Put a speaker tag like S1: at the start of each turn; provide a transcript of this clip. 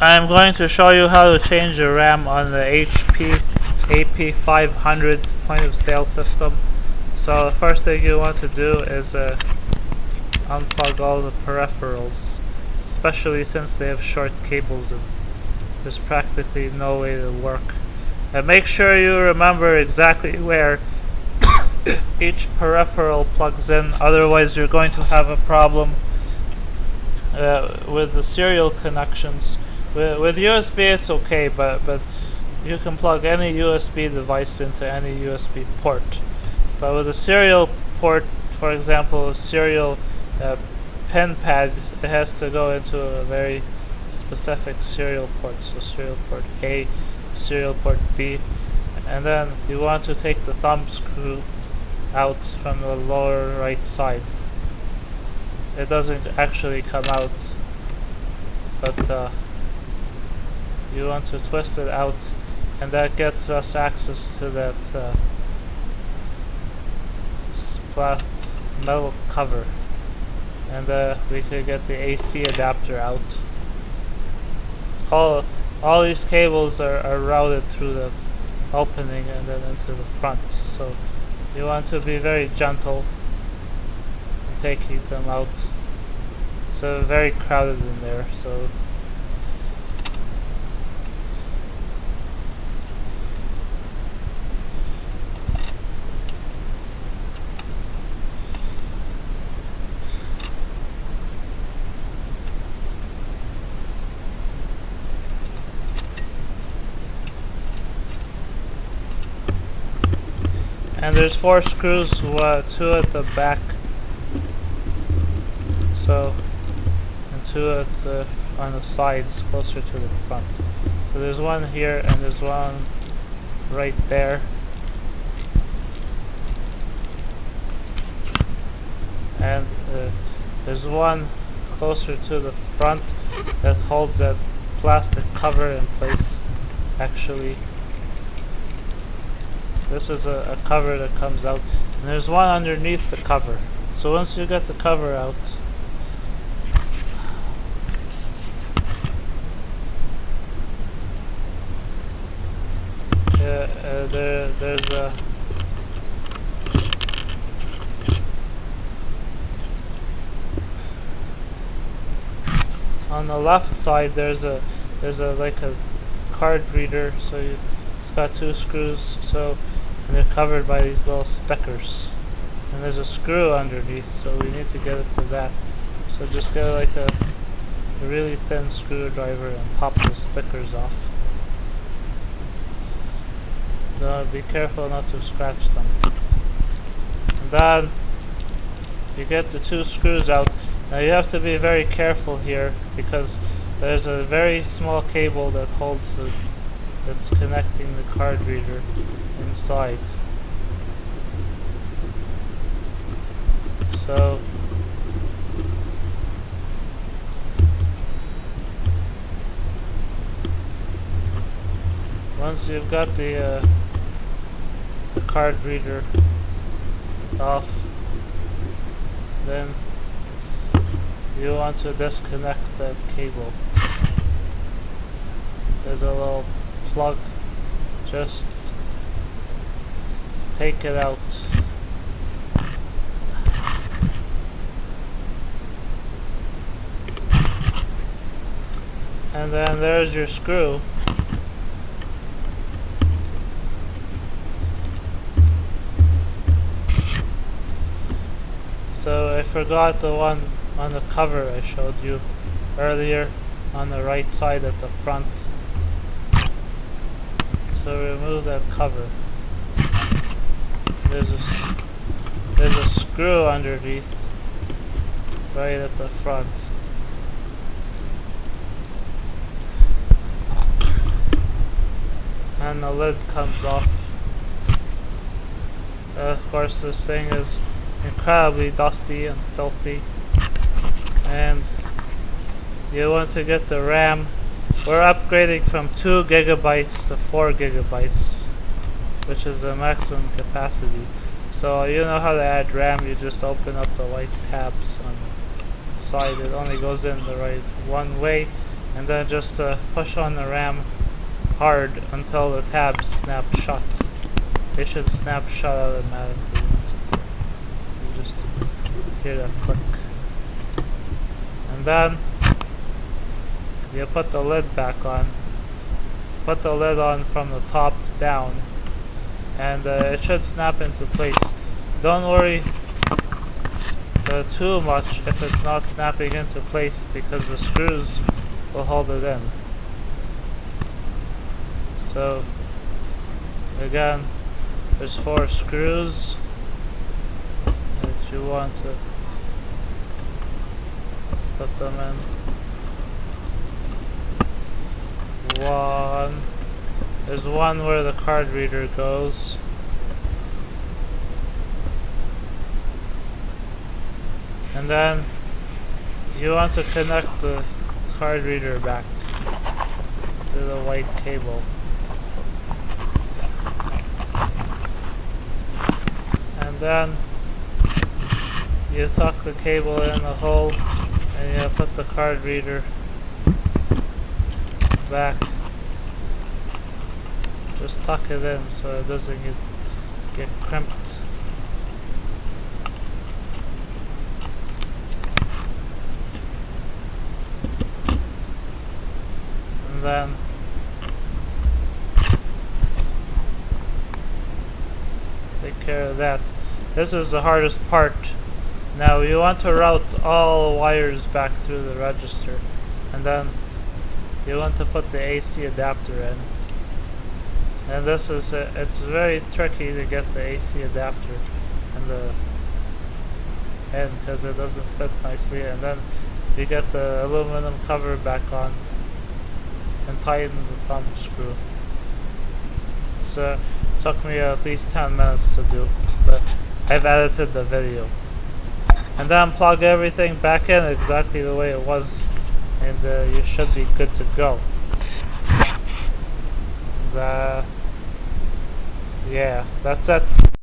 S1: I'm going to show you how to change the RAM on the AP500 point of sale system. So the first thing you want to do is unplug all the peripherals, especially since they have short cables and there's practically no way to work. And make sure you remember exactly where each peripheral plugs in, otherwise you're going to have a problem with the serial connections. With USB it's okay, but you can plug any USB device into any USB port. But with a serial port, for example, a serial pin pad, it has to go into a very specific serial port. So serial port A, serial port B, and then you want to take the thumb screw out from the lower right side. It doesn't actually come out, but you want to twist it out, and that gets us access to that metal cover, and we could get the AC adapter out. All these cables are routed through the opening and then into the front, so you want to be very gentle in taking them out. It's very crowded in there, so and there's 4 screws, 2 at the back, so, and 2 at on the sides closer to the front. So there's one here and there's one right there, and there's one closer to the front that holds that plastic cover in place. Actually, this is a cover that comes out, and there's one underneath the cover. So once you get the cover out, there's a on the left side there's a like a card reader. So it's got 2 screws. So. And they're covered by these little stickers, and there's a screw underneath, so we need to get it to that. So just get like a really thin screwdriver and pop the stickers off. Now be careful not to scratch them. And then you get the 2 screws out. Now you have to be very careful here, because there's a very small cable that holds that's connecting the card reader inside. So once you've got the card reader off, then you want to disconnect that cable. There's a little plug, just take it out. And then there's your screw. So I forgot the one on the cover I showed you earlier on the right side at the front. So remove that cover. There's a screw underneath right at the front. And the lid comes off. Of course this thing is incredibly dusty and filthy, and you want to get the RAM. We're upgrading from 2 gigabytes to 4 gigabytes, which is the maximum capacity. So you know how to add RAM, you just open up the white tabs on the side. It only goes in the right one way, and then just push on the RAM hard until the tabs snap shut. They should snap shut automatically. You just hear that click. And then you put the lid back on. Put the lid on from the top down, and it should snap into place. Don't worry too much if it's not snapping into place, because the screws will hold it in. So again, there's 4 screws that you want to put them in. There's one where the card reader goes. And then you want to connect the card reader back to the white cable. And then you tuck the cable in the hole and you put the card reader back. Just tuck it in so it doesn't get crimped. And then take care of that. This is the hardest part. Now you want to route all wires back through the register, and then you want to put the AC adapter in. And this is it's very tricky to get the AC adapter in the end because it doesn't fit nicely. And then you get the aluminum cover back on and tighten the thumb screw. So it took me at least 10 minutes to do, but I've edited the video. And then plug everything back in exactly the way it was, and you should be good to go. Yeah, that's it.